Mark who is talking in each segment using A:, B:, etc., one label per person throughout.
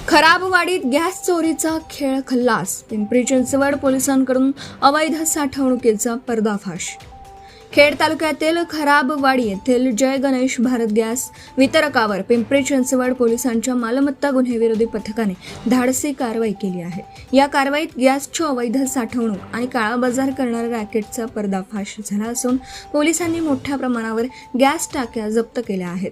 A: खराबवाडीत gas चोरीचा खेळ खल्लास. पिंपरी चिंचवड पोलिसांकडून अवैध साठवणुकीचा पर्दाफाश. खेड तालुक्यातील खराबवाडी येथील जय गणेश भारत गॅस वितरकावर पिंपरी चिंचवड पोलिसांच्या मालमत्ता गुन्हेविरोधी पथकाने धाडसी कारवाई केली आहे. या कारवाईत गॅसची अवैध साठवणूक आणि काळाबाजार करणाऱ्या रॅकेटचा पर्दाफाश झाला असून पोलिसांनी मोठ्या प्रमाणावर गॅस टाक्या जप्त केल्या आहेत.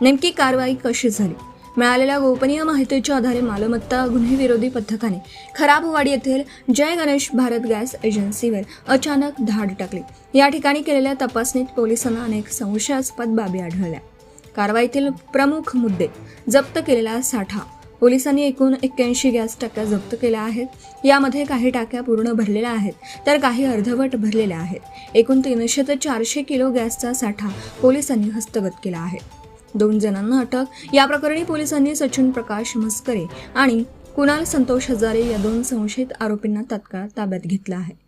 A: नेमकी कारवाई कशी झाली? मिळालेल्या गोपनीय माहितीच्या आधारे मालमत्ता गुन्हेविरोधी पथकाने खराबवाडी येथील जय गणेश भारत गॅस एजन्सीवर अचानक धाड टाकली. या ठिकाणी केलेल्या तपासणीत पोलिसांना अनेक संशयास्पद बाबी आढळल्या. कारवाईतील प्रमुख मुद्दे: जप्त केलेला साठा. पोलिसांनी एकूण 81 गॅस टाक्या जप्त केल्या आहेत. यामध्ये काही टाक्या पूर्ण भरलेल्या आहेत तर काही अर्धवट भरलेल्या आहेत. एकूण 300 ते 400 किलो गॅसचा साठा पोलिसांनी हस्तगत केला आहे. 2 जणांना अटक. या प्रकरणी पोलिसांनी सचिन प्रकाश मस्करे आणि कुणाल संतोष हजारे या 2 संशयित आरोपींना तात्काळ ताब्यात घेतलं आहे.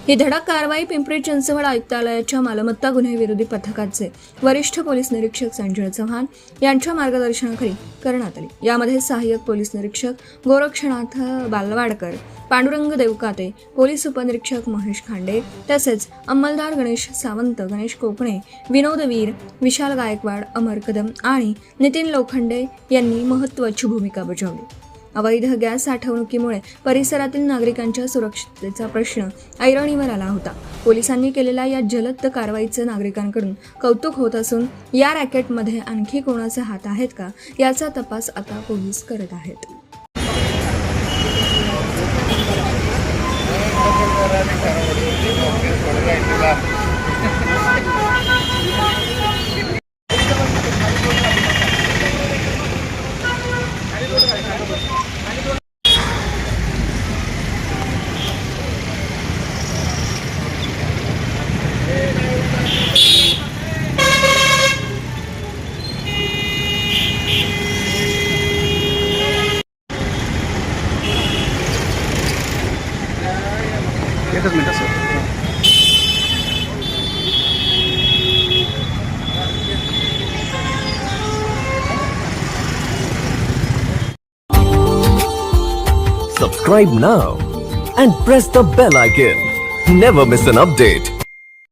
A: ही धडक कारवाई पिंपरी चिंचवड आयुक्तालयाच्या मालमत्ता गुन्हेविरोधी पथकाचे वरिष्ठ पोलीस निरीक्षक संजय चव्हाण यांच्या मार्गदर्शनाखाली करण्यात आली. यामध्ये सहाय्यक पोलीस निरीक्षक गोरक्षनाथ बालवाडकर, पांडुरंग देवकाते, पोलीस उपनिरीक्षक महेश खांडे तसेच अंमलदार गणेश सावंत, गणेश कोकणे, विनोद वीर, विशाल गायकवाड, अमर कदम आणि नितीन लोखंडे यांनी महत्त्वाची भूमिका बजावली. अवैध गॅस साठवणुकीमुळे परिसरातील नागरिकांच्या सुरक्षिततेचा प्रश्न ऐरणीवर आला होता. पोलिसांनी केलेल्या या जलद कारवाईचे नागरिकांकडून कौतुक होत असून या रॅकेटमध्ये आणखी कोणाचे हात आहेत का याचा तपास आता पोलीस करत आहेत.
B: एकच minute sir.
C: Subscribe now and press the bell icon. Never miss an update.